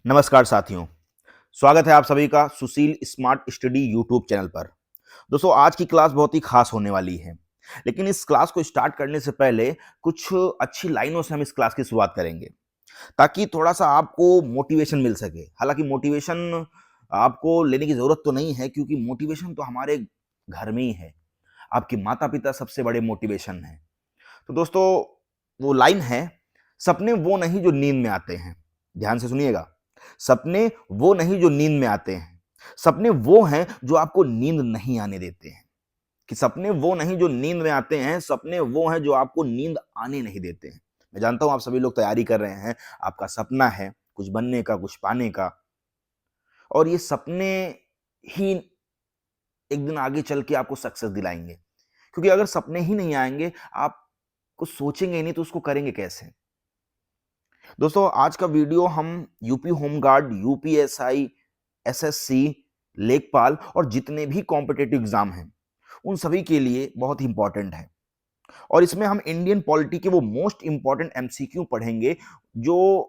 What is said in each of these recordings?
नमस्कार साथियों, स्वागत है आप सभी का सुशील स्मार्ट स्टडी यूट्यूब चैनल पर। दोस्तों, आज की क्लास बहुत ही खास होने वाली है, लेकिन इस क्लास को स्टार्ट करने से पहले कुछ अच्छी लाइनों से हम इस क्लास की शुरुआत करेंगे, ताकि थोड़ा-सा आपको मोटिवेशन मिल सके। हालाँकि मोटिवेशन आपको लेने की ज़रूरत तो नहीं है, क्योंकि मोटिवेशन तो हमारे घर में ही है। आपके माता-पिता सबसे बड़े मोटिवेशन हैं। तो दोस्तों, वो लाइन है, सपने वो नहीं जो नींद में आते हैं। ध्यान से सुनिएगा। सपने वो नहीं जो नींद में आते हैं। सपने वो हैं जो आपको नींद नहीं आने देते हैं। कि सपने वो नहीं जो नींद में आते हैं, सपने वो हैं जो आपको नींद आने नहीं देते हैं। मैं जानता हूं आप सभी लोग तैयारी कर रहे हैं, आपका सपना है कुछ बनने का, कुछ पाने का, और ये सपने ही एक दिन आगे चल के आपको सक्सेस दिलाएंगे। क्योंकि अगर सपने ही नहीं आएंगे, आप कुछ सोचेंगे ही नहीं, तो उसको करेंगे कैसे? दोस्तों, आज का वीडियो हम यूपी होमगार्ड, यूपीएसआई, एसएससी, लेखपाल और जितने भी कॉम्पिटिटिव एग्जाम हैं, उन सभी के लिए बहुत ही इंपॉर्टेंट है। और इसमें हम इंडियन पॉलिटी के वो मोस्ट इंपॉर्टेंट एमसीक्यू पढ़ेंगे, जो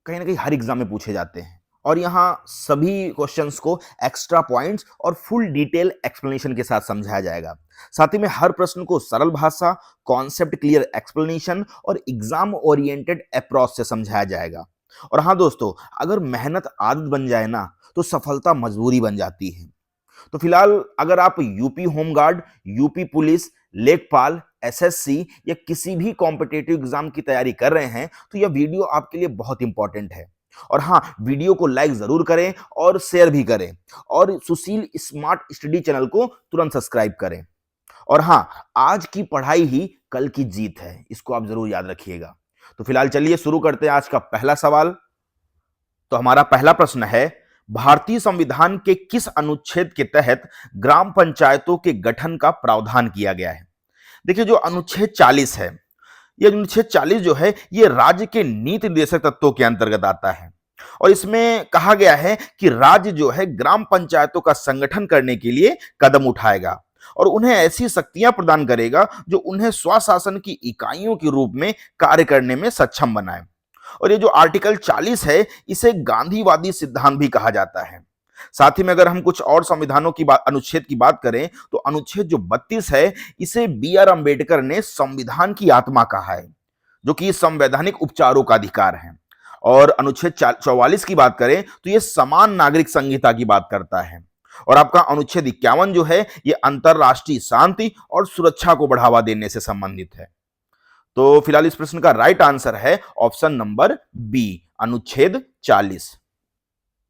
कहीं ना कहीं हर एग्जाम में पूछे जाते हैं। और यहाँ सभी क्वेश्चंस को एक्स्ट्रा पॉइंट्स और फुल डिटेल एक्सप्लेनेशन के साथ समझाया जाएगा। साथ ही में हर प्रश्न को सरल भाषा, कॉन्सेप्ट क्लियर एक्सप्लेनेशन और एग्जाम ओरिएंटेड अप्रोच से समझाया जाएगा। और हाँ दोस्तों, अगर मेहनत आदत बन जाए ना, तो सफलता मजबूरी बन जाती है। तो फिलहाल अगर आप यूपी होमगार्ड, यूपी पुलिस, लेखपाल, एसएससी या किसी भी कॉम्पिटिटिव एग्जाम की तैयारी कर रहे हैं, तो यह वीडियो आपके लिए बहुत इंपॉर्टेंट है। और हाँ, वीडियो को लाइक जरूर करें और शेयर भी करें, और सुशील स्मार्ट स्टडी चैनल को तुरंत सब्सक्राइब करें। और हाँ, आज की पढ़ाई ही कल की जीत है, इसको आप जरूर याद रखिएगा। तो फिलहाल चलिए शुरू करते हैं आज का पहला सवाल। तो हमारा पहला प्रश्न है, भारतीय संविधान के किस अनुच्छेद के तहत ग्राम पंचायतों के गठन का प्रावधान किया गया है? देखिए, जो अनुच्छेद 40 है, यह अनुच्छेद 40 जो है, ये राज्य के नीति निर्देशक तत्वों के अंतर्गत आता है। और इसमें कहा गया है कि राज्य जो है ग्राम पंचायतों का संगठन करने के लिए कदम उठाएगा और उन्हें ऐसी शक्तियां प्रदान करेगा जो उन्हें स्वशासन की इकाइयों के रूप में कार्य करने में सक्षम बनाए। और ये जो आर्टिकल 40 है, इसे गांधीवादी सिद्धांत भी कहा जाता है। साथ ही में अगर हम कुछ और संविधानों की बात, अनुच्छेद की बात करें, तो अनुच्छेद जो 32 है, इसे बी आर अम्बेडकर ने संविधान की आत्मा कहा है, जो कि संवैधानिक उपचारों का अधिकार है। और अनुच्छेद 44 की बात करें, तो यह समान नागरिक संहिता की बात करता है। और आपका अनुच्छेद 51 जो है, यह अंतरराष्ट्रीय शांति और सुरक्षा को बढ़ावा देने से संबंधित है। तो फिलहाल इस प्रश्न का राइट आंसर है ऑप्शन नंबर बी, अनुच्छेद 40।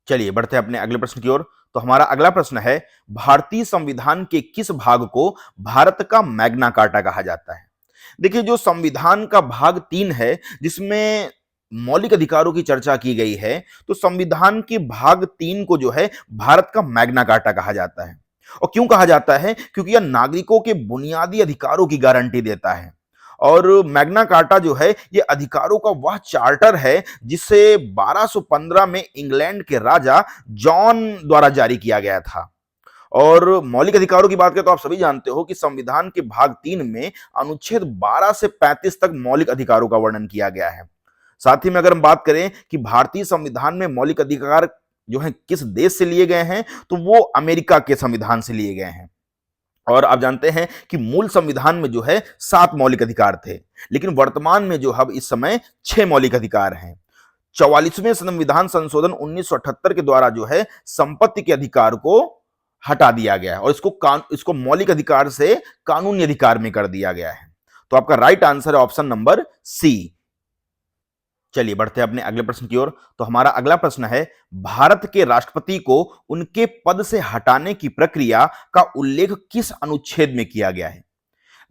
चलिए बढ़ते हैं अपने अगले प्रश्न की ओर। तो हमारा अगला प्रश्न है, भारतीय संविधान के किस भाग को भारत का मैग्ना कार्टा कहा जाता है? देखिए, जो संविधान का भाग 3 है, जिसमें मौलिक अधिकारों की चर्चा की गई है, तो संविधान के भाग 3 को जो है भारत का मैग्ना कार्टा कहा जाता है। और क्यों कहा जाता है? क्योंकि यह नागरिकों के बुनियादी अधिकारों की गारंटी देता है। और मैग्ना कार्टा जो है, ये अधिकारों का वह चार्टर है जिसे 1215 में इंग्लैंड के राजा जॉन द्वारा जारी किया गया था। और मौलिक अधिकारों की बात करें, तो आप सभी जानते हो कि संविधान के भाग 3 में अनुच्छेद 12 से 35 तक मौलिक अधिकारों का वर्णन किया गया है। साथ ही में अगर हम बात करें कि भारतीय संविधान में मौलिक अधिकार जो है किस देश से लिए गए हैं, तो वो अमेरिका के संविधान से लिए गए हैं। और आप जानते हैं कि मूल संविधान में जो है 7 मौलिक अधिकार थे, लेकिन वर्तमान में जो अब इस समय 6 मौलिक अधिकार हैं। 44वें संविधान संशोधन 1978 के द्वारा जो है संपत्ति के अधिकार को हटा दिया गया है और इसको मौलिक अधिकार से कानूनी अधिकार में कर दिया गया है। तो आपका राइट आंसर है ऑप्शन नंबर सी। चलिए बढ़ते हैं अपने अगले प्रश्न की ओर। तो हमारा अगला प्रश्न है, भारत के राष्ट्रपति को उनके पद से हटाने की प्रक्रिया का उल्लेख किस अनुच्छेद में किया गया है?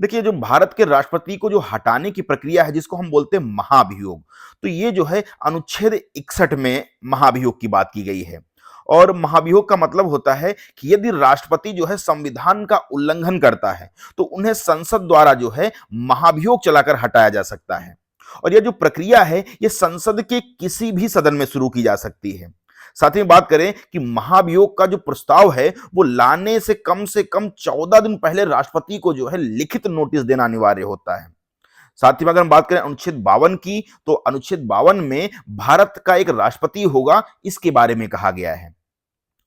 देखिए, जो भारत के राष्ट्रपति को जो हटाने की प्रक्रिया है, जिसको हम बोलते हैं महाभियोग, तो ये जो है अनुच्छेद 61 में महाभियोग की बात की गई है। और महाभियोग का मतलब होता है कि यदि राष्ट्रपति जो है संविधान का उल्लंघन करता है, तो उन्हें संसद द्वारा जो है महाभियोग चलाकर हटाया जा सकता है। और यह जो प्रक्रिया है, यह संसद के किसी भी सदन में शुरू की जा सकती है। साथ ही बात करें कि महाभियोग का जो प्रस्ताव है, वो लाने से कम 14 दिन पहले राष्ट्रपति को जो है लिखित नोटिस देना अनिवार्य होता है। साथ ही में अगर हम बात करें अनुच्छेद 52 की, तो अनुच्छेद 52 में भारत का एक राष्ट्रपति होगा, इसके बारे में कहा गया है।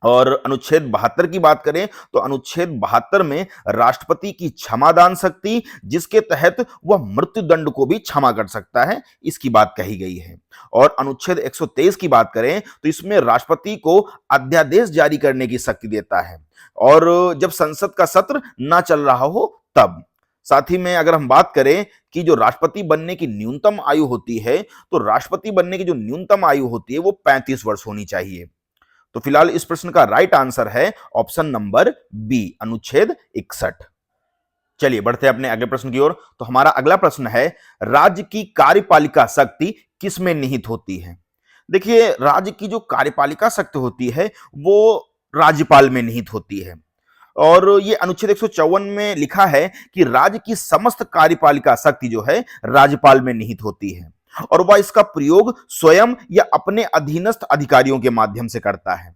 और अनुच्छेद 72 की बात करें तो अनुच्छेद 72 में राष्ट्रपति की क्षमादान शक्ति, जिसके तहत वह मृत्यु दंड को भी क्षमा कर सकता है, इसकी बात कही गई है। और अनुच्छेद 123 की बात करें तो इसमें राष्ट्रपति को अध्यादेश जारी करने की शक्ति देता है, और जब संसद का सत्र ना चल रहा हो तब। साथ ही में अगर हम बात करें कि जो राष्ट्रपति बनने की न्यूनतम आयु होती है, तो राष्ट्रपति बनने की जो न्यूनतम आयु होती है वो 35 वर्ष होनी चाहिए। तो फिलहाल इस प्रश्न का राइट आंसर है ऑप्शन नंबर बी, अनुच्छेद 61। चलिए बढ़ते हैं अपने अगले प्रश्न की ओर। तो हमारा अगला प्रश्न है, राज्य की कार्यपालिका शक्ति किस में निहित होती है? देखिए, राज्य की जो कार्यपालिका शक्ति होती है वो राज्यपाल में निहित होती है, और ये अनुच्छेद 154 में लिखा है कि राज्य की समस्त कार्यपालिका शक्ति जो है राज्यपाल में निहित होती है, और वह इसका प्रयोग स्वयं या अपने अधीनस्थ अधिकारियों के माध्यम से करता है।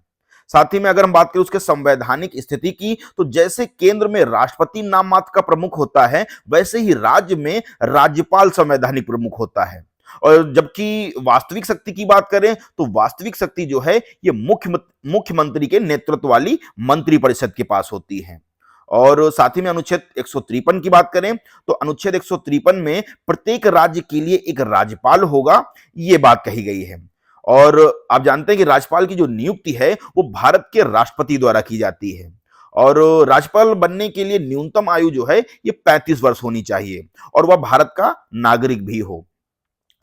साथ ही में अगर हम बात करें उसके संवैधानिक स्थिति की, तो जैसे केंद्र में राष्ट्रपति नाम मात्र का प्रमुख होता है, वैसे ही राज्य में राज्यपाल संवैधानिक प्रमुख होता है। और जबकि वास्तविक शक्ति की बात करें तो वास्तविक शक्ति जो है ये मुख्यमंत्री के नेतृत्व वाली मंत्री परिषद के पास होती है। और साथ ही में अनुच्छेद 153 की बात करें तो अनुच्छेद 153 में प्रत्येक राज्य के लिए एक राज्यपाल होगा, ये बात कही गई है। और आप जानते हैं कि राज्यपाल की जो नियुक्ति है वो भारत के राष्ट्रपति द्वारा की जाती है, और राज्यपाल बनने के लिए न्यूनतम आयु जो है ये 35 वर्ष होनी चाहिए, और वह भारत का नागरिक भी हो।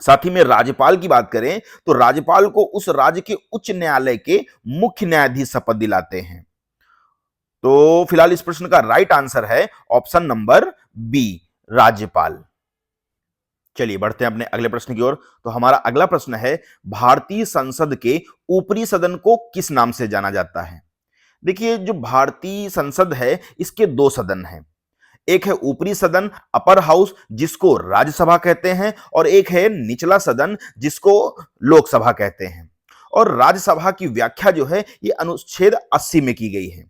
साथ ही में राज्यपाल की बात करें तो राज्यपाल को उस राज्य के उच्च न्यायालय के मुख्य न्यायाधीश शपथ दिलाते हैं। तो फिलहाल इस प्रश्न का राइट आंसर है ऑप्शन नंबर बी, राज्यपाल। चलिए बढ़ते हैं अपने अगले प्रश्न की ओर। तो हमारा अगला प्रश्न है, भारतीय संसद के ऊपरी सदन को किस नाम से जाना जाता है? देखिए, जो भारतीय संसद है इसके दो सदन हैं। एक है ऊपरी सदन, अपर हाउस, जिसको राज्यसभा कहते हैं, और एक है निचला सदन, जिसको लोकसभा कहते हैं। और राज्यसभा की व्याख्या जो है ये अनुच्छेद 80 में की गई है।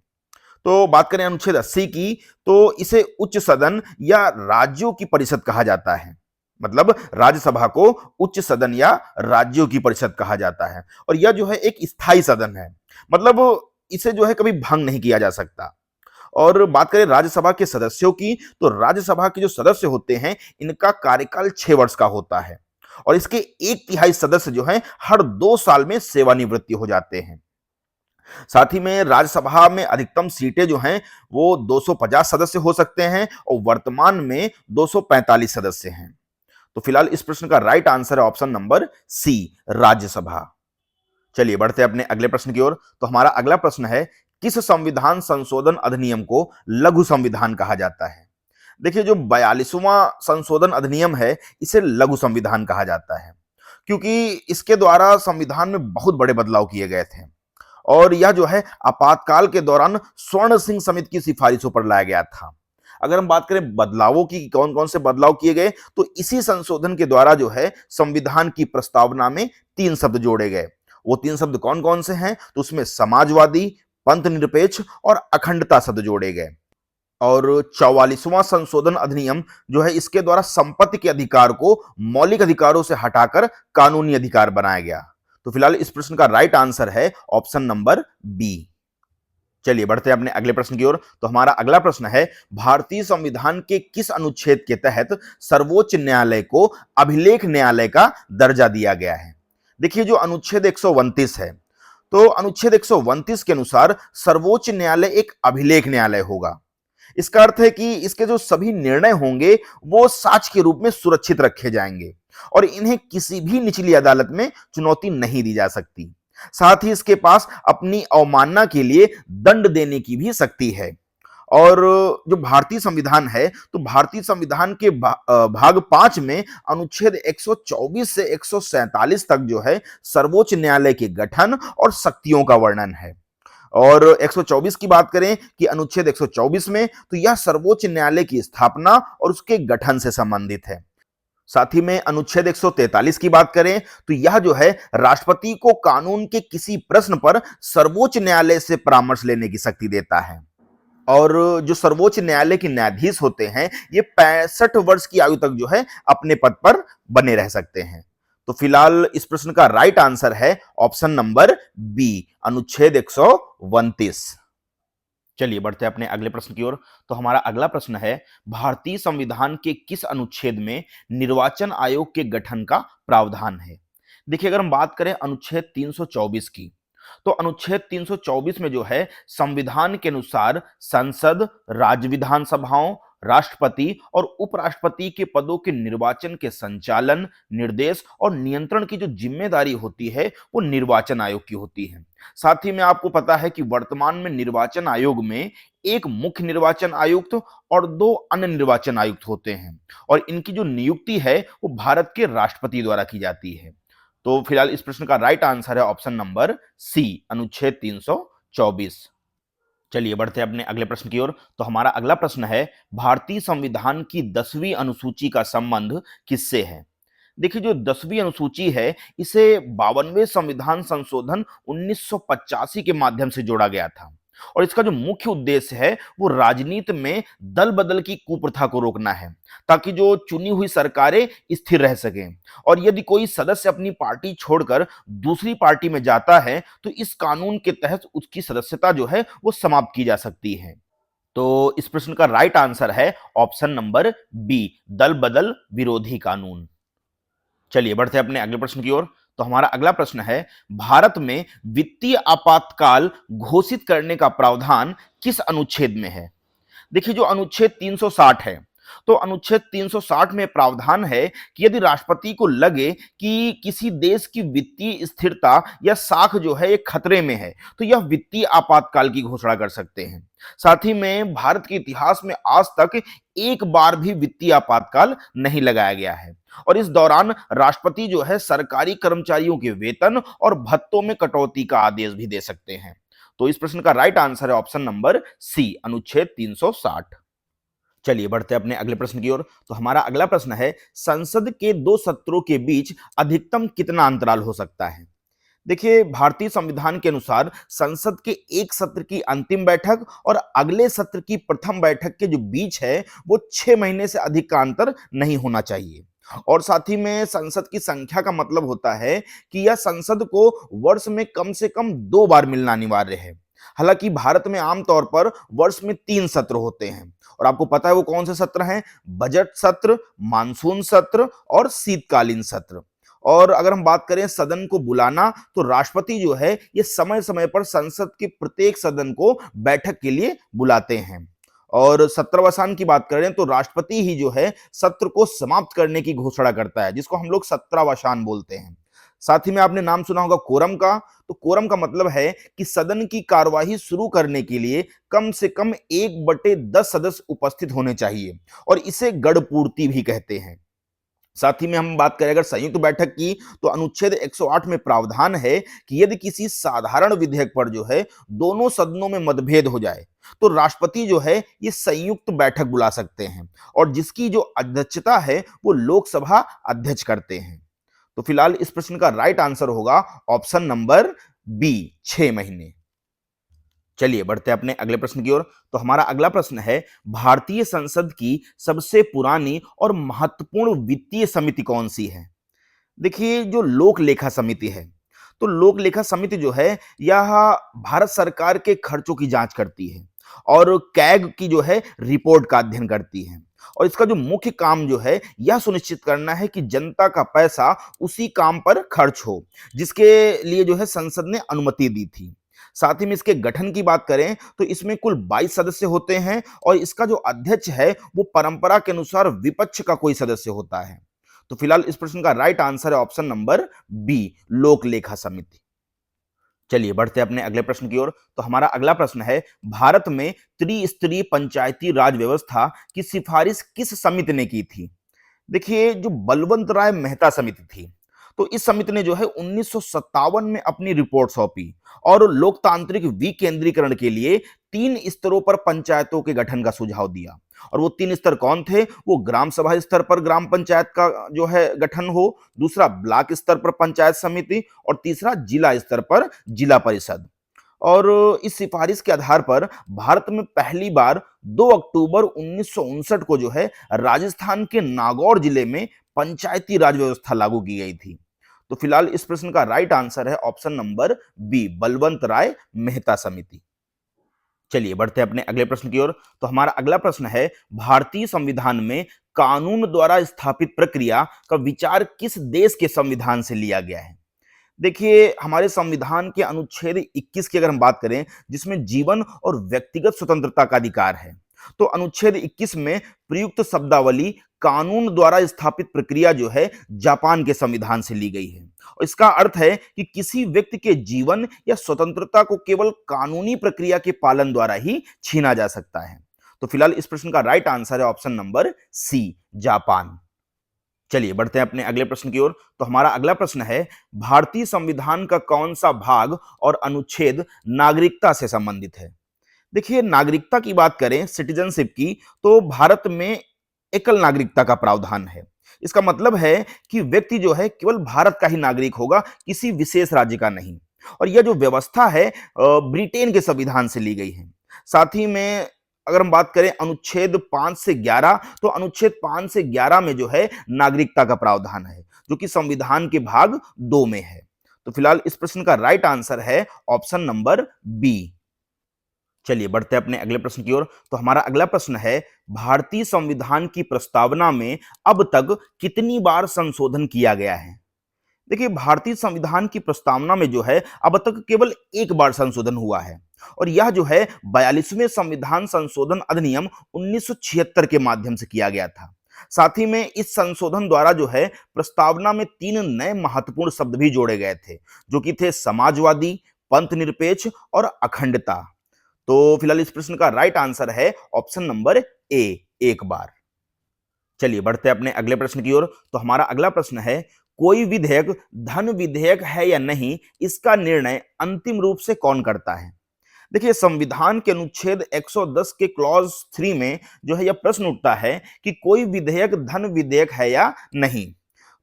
तो बात करें अनुच्छेद 80 की, तो इसे उच्च सदन या राज्यों की परिषद कहा जाता है। मतलब राज्यसभा को उच्च सदन या राज्यों की परिषद कहा जाता है, और यह जो है एक स्थायी सदन है, मतलब इसे जो है कभी भंग नहीं किया जा सकता। और बात करें राज्यसभा के सदस्यों की, तो राज्यसभा के जो सदस्य होते हैं इनका कार्यकाल 6 वर्ष का होता है, और इसके 1/3 सदस्य जो हैं हर 2 साल में सेवानिवृत्ति हो जाते हैं। साथ ही में राज्यसभा में अधिकतम सीटें जो हैं वो 250 सदस्य हो सकते हैं, और वर्तमान में 245 सदस्य हैं। तो फिलहाल इस प्रश्न का राइट आंसर है ऑप्शन नंबर सी, राज्यसभा। चलिए बढ़ते हैं अपने अगले प्रश्न की ओर। तो हमारा अगला प्रश्न है, किस संविधान संशोधन अधिनियम को लघु संविधान कहा जाता है? देखिए, जो 42वां संशोधन अधिनियम है इसे लघु संविधान कहा जाता है, क्योंकि इसके द्वारा संविधान में बहुत बड़े बदलाव किए गए थे, और यह जो है आपातकाल के दौरान स्वर्ण सिंह समिति की सिफारिशों पर लाया गया था। अगर हम बात करें बदलावों की, कौन कौन से बदलाव किए गए, तो इसी संशोधन के द्वारा जो है संविधान की प्रस्तावना में 3 शब्द जोड़े गए। वो 3 शब्द कौन कौन से हैं? तो उसमें समाजवादी, पंथ निरपेक्ष और अखंडता शब्द जोड़े गए। और 44वां संशोधन अधिनियम जो है इसके द्वारा संपत्ति के अधिकार को मौलिक अधिकारों से हटाकर कानूनी अधिकार बनाया गया। तो फिलहाल इस प्रश्न का राइट आंसर है ऑप्शन नंबर बी। चलिए बढ़ते हैं अपने अगले प्रश्न की ओर। तो हमारा अगला प्रश्न है, भारतीय संविधान के किस अनुच्छेद के तहत सर्वोच्च न्यायालय को अभिलेख न्यायालय का दर्जा दिया गया है? देखिए, जो अनुच्छेद 129 है, तो अनुच्छेद 129 के अनुसार सर्वोच्च न्यायालय एक अभिलेख न्यायालय होगा। इसका अर्थ है कि इसके जो सभी निर्णय होंगे वो साक्ष्य के रूप में सुरक्षित रखे जाएंगे, और इन्हें किसी भी निचली अदालत में चुनौती नहीं दी जा सकती। साथ ही इसके पास अपनी अवमानना के लिए दंड देने की भी शक्ति है। और जो भारतीय संविधान है, तो भारतीय संविधान के भाग 5 में अनुच्छेद 124 से 147 तक जो है सर्वोच्च न्यायालय के गठन और शक्तियों का वर्णन है। और 124 की बात करें कि अनुच्छेद 124 में, तो यह सर्वोच्च न्यायालय की स्थापना और उसके गठन से संबंधित है। साथ ही में अनुच्छेद 143 की बात करें तो यह जो है राष्ट्रपति को कानून के किसी प्रश्न पर सर्वोच्च न्यायालय से परामर्श लेने की शक्ति देता है। और जो सर्वोच्च न्यायालय के न्यायाधीश होते हैं ये 65 वर्ष की आयु तक जो है अपने पद पर बने रह सकते हैं। तो फिलहाल इस प्रश्न का राइट आंसर है ऑप्शन नंबर बी, अनुच्छेद 129। चलिए बढ़ते हैं अपने अगले प्रश्न की ओर। तो हमारा अगला प्रश्न है, भारतीय संविधान के किस अनुच्छेद में निर्वाचन आयोग के गठन का प्रावधान है? देखिए, अगर हम बात करें अनुच्छेद 324 की, तो अनुच्छेद 324 में जो है संविधान के अनुसार संसद, राज्य विधानसभाओं, राष्ट्रपति और उपराष्ट्रपति के पदों के निर्वाचन के संचालन, निर्देश और नियंत्रण की जो जिम्मेदारी होती है वो निर्वाचन आयोग की होती है। साथ ही में आपको पता है कि वर्तमान में निर्वाचन आयोग में एक मुख्य निर्वाचन आयुक्त और 2 अन्य निर्वाचन आयुक्त होते हैं और इनकी जो नियुक्ति है वो भारत के राष्ट्रपति द्वारा की जाती है। तो फिलहाल इस प्रश्न का राइट आंसर है ऑप्शन नंबर सी, अनुच्छेद 324। चलिए बढ़ते हैं अपने अगले प्रश्न की ओर। तो हमारा अगला प्रश्न है, भारतीय संविधान की 10वीं अनुसूची का संबंध किससे है? देखिए, जो 10वीं अनुसूची है इसे 52वें संविधान संशोधन 1985 के माध्यम से जोड़ा गया था और इसका जो मुख्य उद्देश्य है वो राजनीति में दल बदल की कुप्रथा को रोकना है, ताकि जो चुनी हुई सरकारें स्थिर रह सकें। और यदि कोई सदस्य अपनी पार्टी छोड़कर दूसरी पार्टी में जाता है तो इस कानून के तहत उसकी सदस्यता जो है वो समाप्त की जा सकती है। तो इस प्रश्न का राइट आंसर है ऑप्शन नंबर बी, दल बदल विरोधी कानून। चलिए बढ़ते हैं अपने अगले प्रश्न की ओर। तो हमारा अगला प्रश्न है, भारत में वित्तीय आपातकाल घोषित करने का प्रावधान किस अनुच्छेद में है? देखिए, जो अनुच्छेद 360 है, तो अनुच्छेद 360 में प्रावधान है कि यदि राष्ट्रपति को लगे कि किसी देश की वित्तीय स्थिरता या साख जो है ये खतरे में है तो यह वित्तीय आपातकाल की घोषणा कर सकते हैं। साथ ही में भारत के इतिहास में आज तक एक बार भी वित्तीय आपातकाल नहीं लगाया गया है और इस दौरान राष्ट्रपति जो है सरकारी कर्मचारियों के वेतन और भत्तों में कटौती का आदेश भी दे सकते हैं। तो इस प्रश्न का राइट आंसर है ऑप्शन नंबर सी, अनुच्छेद 360। चलिए बढ़ते हैं अपने अगले प्रश्न की ओर। तो हमारा अगला प्रश्न है, संसद के 2 सत्रों के बीच अधिकतम कितना अंतराल हो सकता है? देखिए, भारतीय संविधान के अनुसार संसद के एक सत्र की अंतिम बैठक और अगले सत्र की प्रथम बैठक के जो बीच है वो 6 महीने से अधिक का अंतर नहीं होना चाहिए। और साथ ही में संसद की संख्या का मतलब होता है कि यह संसद को वर्ष में कम से कम 2 बार मिलना अनिवार्य है। हालांकि भारत में आमतौर पर वर्ष में 3 सत्र होते हैं और आपको पता है वो कौन से सत्र हैं? बजट सत्र, मानसून सत्र और शीतकालीन सत्र। और अगर हम बात करें सदन को बुलाना, तो राष्ट्रपति जो है ये समय समय पर संसद के प्रत्येक सदन को बैठक के लिए बुलाते हैं। और सत्रावसान की बात करें तो राष्ट्रपति ही जो है सत्र को समाप्त करने की घोषणा करता है, जिसको हम लोग सत्रावसान बोलते हैं। साथ ही में आपने नाम सुना होगा कोरम का। तो कोरम का मतलब है कि सदन की कार्यवाही शुरू करने के लिए कम से कम 1/10 सदस्य उपस्थित होने चाहिए और इसे गढ़पूर्ति भी कहते हैं। साथ ही में हम बात करें अगर संयुक्त बैठक की, तो अनुच्छेद 108 में प्रावधान है कि यदि किसी साधारण विधेयक पर जो है दोनों सदनों में मतभेद हो जाए तो राष्ट्रपति जो है ये संयुक्त बैठक बुला सकते हैं और जिसकी जो अध्यक्षता है वो लोकसभा अध्यक्ष करते हैं। तो फिलहाल इस प्रश्न का राइट आंसर होगा ऑप्शन नंबर बी, 6 महीने। चलिए बढ़ते हैं अपने अगले प्रश्न की ओर। तो हमारा अगला प्रश्न है, भारतीय संसद की सबसे पुरानी और महत्वपूर्ण वित्तीय समिति कौन सी है? देखिए, जो लोक लेखा समिति है, तो लोक लेखा समिति जो है यह भारत सरकार के खर्चों की जांच करती है और कैग की जो है रिपोर्ट का अध्ययन करती है और इसका जो मुख्य काम जो है यह सुनिश्चित करना है कि जनता का पैसा उसी काम पर खर्च हो जिसके लिए जो है संसद ने अनुमति दी थी। साथ ही में इसके गठन की बात करें तो इसमें कुल 22 सदस्य होते हैं और इसका जो अध्यक्ष है वो परंपरा के अनुसार विपक्ष का कोई सदस्य होता है। तो फिलहाल इस प्रश्न का राइट आंसर है ऑप्शन नंबर बी, लोक लेखा समिति। चलिए बढ़ते हैं अपने अगले प्रश्न की ओर। तो हमारा अगला प्रश्न है, भारत में त्रिस्तरीय पंचायती राज व्यवस्था की सिफारिश किस समिति ने की थी? देखिए, जो बलवंत राय मेहता समिति थी, तो इस समिति ने जो है 1957 में अपनी रिपोर्ट सौंपी और लोकतांत्रिक विकेंद्रीकरण के लिए 3 स्तरों पर पंचायतों के गठन का सुझाव दिया। और वो 3 स्तर कौन थे? वो ग्राम सभा स्तर पर ग्राम पंचायत का जो है गठन हो, दूसरा ब्लॉक स्तर पर पंचायत समिति और तीसरा जिला स्तर पर जिला परिषद। और इस सिफारिश के आधार पर भारत में पहली बार 2 अक्टूबर 1959 को जो है राजस्थान के नागौर जिले में पंचायती राज व्यवस्था लागू की गई थी। तो फिलहाल इस प्रश्न का राइट आंसर है ऑप्शन नंबर बी, बलवंत राय मेहता समिति। चलिए बढ़ते हैं अपने अगले प्रश्न की ओर। तो हमारा अगला प्रश्न है, भारतीय संविधान में कानून द्वारा स्थापित प्रक्रिया का विचार किस देश के संविधान से लिया गया है? देखिए, हमारे संविधान के अनुच्छेद 21 की अगर हम बात करें, जिसमें जीवन और व्यक्तिगत स्वतंत्रता का अधिकार है, तो अनुच्छेद 21 में प्रयुक्त शब्दावली कानून द्वारा स्थापित प्रक्रिया जो है जापान के संविधान से ली गई है। और इसका अर्थ है कि किसी व्यक्ति के जीवन या स्वतंत्रता को केवल कानूनी प्रक्रिया के पालन द्वारा ही छीना जा सकता है। तो फिलहाल इस प्रश्न का राइट आंसर है ऑप्शन नंबर सी, जापान। चलिए बढ़ते हैं अपने अगले प्रश्न की ओर। तो हमारा अगला प्रश्न है, भारतीय संविधान का कौन सा भाग और अनुच्छेद नागरिकता से संबंधित है? देखिए, नागरिकता की बात करें, सिटीजनशिप की, तो भारत में एकल नागरिकता का प्रावधान है। इसका मतलब है कि व्यक्ति जो है केवल भारत का ही नागरिक होगा, किसी विशेष राज्य का नहीं। और यह जो व्यवस्था है ब्रिटेन के संविधान से ली गई है। साथ ही में अगर हम बात करें अनुच्छेद 5 से 11, तो अनुच्छेद 5 से 11 में जो है नागरिकता का प्रावधान है, जो कि संविधान के भाग 2 में है। तो फिलहाल इस प्रश्न का राइट आंसर है ऑप्शन नंबर बी। चलिए बढ़ते हैं अपने अगले प्रश्न की ओर। तो हमारा अगला प्रश्न है, भारतीय संविधान की प्रस्तावना में अब तक कितनी बार संशोधन किया गया है? देखिए, भारतीय संविधान की प्रस्तावना में जो है अब तक केवल एक बार संशोधन हुआ है, और यह जो है 42वें संविधान संशोधन अधिनियम 1976 के माध्यम से किया गया था। साथ ही में इस संशोधन द्वारा जो है प्रस्तावना में 3 नए महत्वपूर्ण शब्द भी जोड़े गए थे, जो कि थे समाजवादी, पंथ निरपेक्ष और अखंडता। तो फिलहाल इस प्रश्न का राइट आंसर है ऑप्शन नंबर ए, एक बार। चलिए बढ़ते हैं अपने अगले प्रश्न की ओर। तो हमारा अगला प्रश्न है, कोई विधेयक धन विधेयक है या नहीं, इसका निर्णय अंतिम रूप से कौन करता है? देखिए, संविधान के अनुच्छेद 110 के क्लॉज 3 में जो है यह प्रश्न उठता है कि कोई विधेयक धन विधेयक है या नहीं।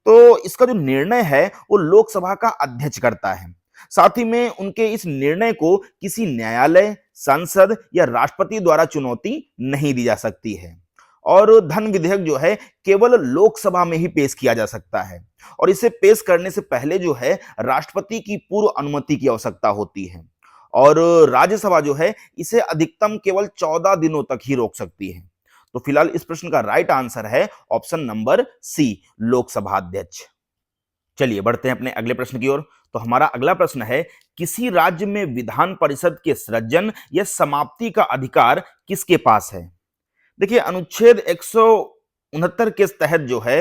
तो इसका जो निर्णय है वो लोकसभा का अध्यक्ष करता है। साथ ही में उनके इस निर्णय को किसी न्यायालय, संसद या राष्ट्रपति द्वारा चुनौती नहीं दी जा सकती है। और धन विधेयक जो है केवल लोकसभा में ही पेश किया जा सकता है, और इसे पेश करने से पहले जो है राष्ट्रपति की पूर्व अनुमति की आवश्यकता होती है। और राज्यसभा जो है इसे अधिकतम केवल 14 दिनों तक ही रोक सकती है। तो फिलहाल इस प्रश्न का राइट आंसर है ऑप्शन नंबर सी, लोकसभा अध्यक्ष। चलिए बढ़ते हैं अपने अगले प्रश्न की ओर। तो हमारा अगला प्रश्न है, किसी राज्य में विधान परिषद के सृजन या समाप्ति का अधिकार किसके पास है? देखिए, अनुच्छेद 169 के तहत जो है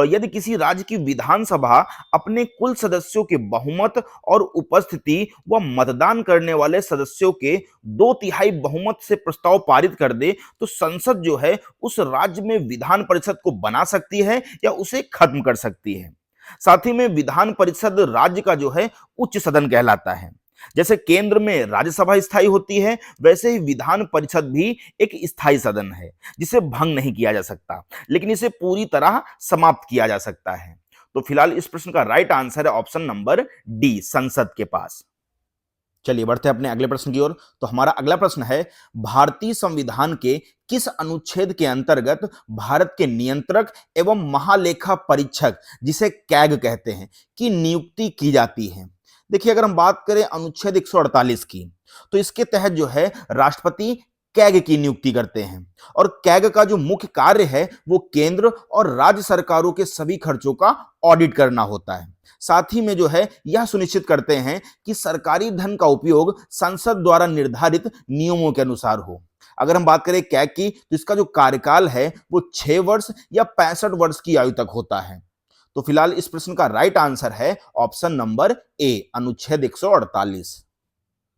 यदि किसी राज्य की विधानसभा अपने कुल सदस्यों के बहुमत और उपस्थिति व मतदान करने वाले सदस्यों के 2/3 बहुमत से प्रस्ताव पारित कर दे, तो संसद जो है उस राज्य में विधान परिषद को बना सकती है या उसे खत्म कर सकती है। साथ ही में विधान परिषद राज्य का जो है उच्च सदन कहलाता है। जैसे केंद्र में राज्यसभा स्थायी होती है, वैसे ही विधान परिषद भी एक स्थायी सदन है, जिसे भंग नहीं किया जा सकता, लेकिन इसे पूरी तरह समाप्त किया जा सकता है। तो फिलहाल इस प्रश्न का राइट आंसर है ऑप्शन नंबर डी, संसद के पास। चलिए बढ़ते हैं अपने अगले प्रश्न की ओर। तो हमारा अगला प्रश्न है, भारतीय संविधान के किस अनुच्छेद के अंतर्गत भारत के नियंत्रक एवं महालेखा परीक्षक, जिसे कैग कहते हैं, की नियुक्ति की जाती है? देखिए, अगर हम बात करें अनुच्छेद 148 की, तो इसके तहत जो है राष्ट्रपति कैग की नियुक्ति करते हैं, और कैग का जो मुख्य कार्य है वो केंद्र और राज्य सरकारों के सभी खर्चों का ऑडिट करना होता है। साथ ही में जो है यह सुनिश्चित करते हैं कि सरकारी धन का उपयोग संसद द्वारा निर्धारित नियमों के अनुसार हो। अगर हम बात करें कैग की, तो इसका जो कार्यकाल है वो 6 वर्ष या 65 वर्ष की आयु तक होता है। तो फिलहाल इस प्रश्न का राइट आंसर है ऑप्शन नंबर ए, अनुच्छेद 148।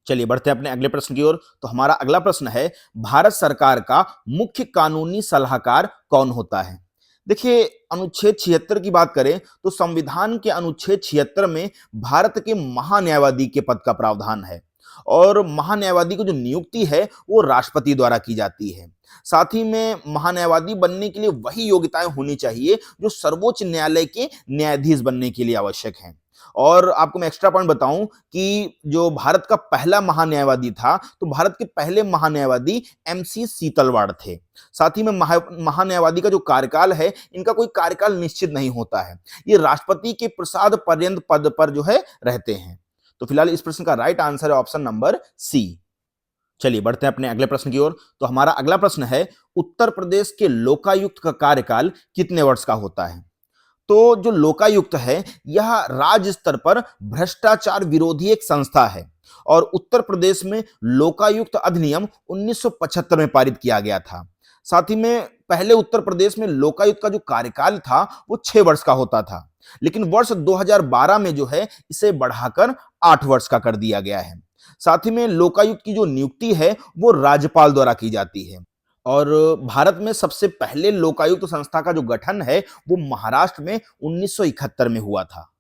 चलिए बढ़ते हैं अपने अगले प्रश्न की ओर। तो हमारा अगला प्रश्न है, भारत सरकार का मुख्य कानूनी सलाहकार कौन होता है? देखिए, अनुच्छेद 76 की बात करें तो संविधान के अनुच्छेद 76 में भारत के महान्यायवादी के पद का प्रावधान है, और महान्यायवादी को जो नियुक्ति है वो राष्ट्रपति द्वारा की जाती है। साथ ही में महान्यायवादी बनने के लिए वही योग्यताएं होनी चाहिए जो सर्वोच्च न्यायालय के न्यायाधीश बनने के लिए आवश्यक हैं। और आपको मैं एक्स्ट्रा पॉइंट बताऊं कि जो भारत का पहला महान्यायवादी था, तो भारत के पहले महान्यायवादी एमसी सीतलवाड़ थे। साथ ही में महान्यायवादी का जो कार्यकाल है, इनका कोई कार्यकाल निश्चित नहीं होता है, ये राष्ट्रपति के प्रसाद पर्यंत पद पर जो है रहते हैं। तो फिलहाल इस प्रश्न का राइट आंसर है ऑप्शन नंबर सी। चलिए बढ़ते हैं अपने अगले प्रश्न की ओर। तो हमारा अगला प्रश्न है, उत्तर प्रदेश के लोकायुक्त का कार्यकाल कितने वर्ष का होता है? तो जो लोकायुक्त है, यह राज्य स्तर पर भ्रष्टाचार विरोधी एक संस्था है और उत्तर प्रदेश में लोकायुक्त अधिनियम 1975 में पारित किया गया था। साथ ही में पहले उत्तर प्रदेश में लोकायुक्त का जो कार्यकाल था वो 6 वर्ष का होता था, लेकिन वर्ष 2012 में जो है इसे बढ़ाकर 8 वर्ष का कर दिया गया है। साथ ही में लोकायुक्त की जो नियुक्ति है वो राज्यपाल द्वारा की जाती है और भारत में सबसे पहले लोकायुक्त संस्था का जो गठन है वो महाराष्ट्र में 1971 में हुआ था।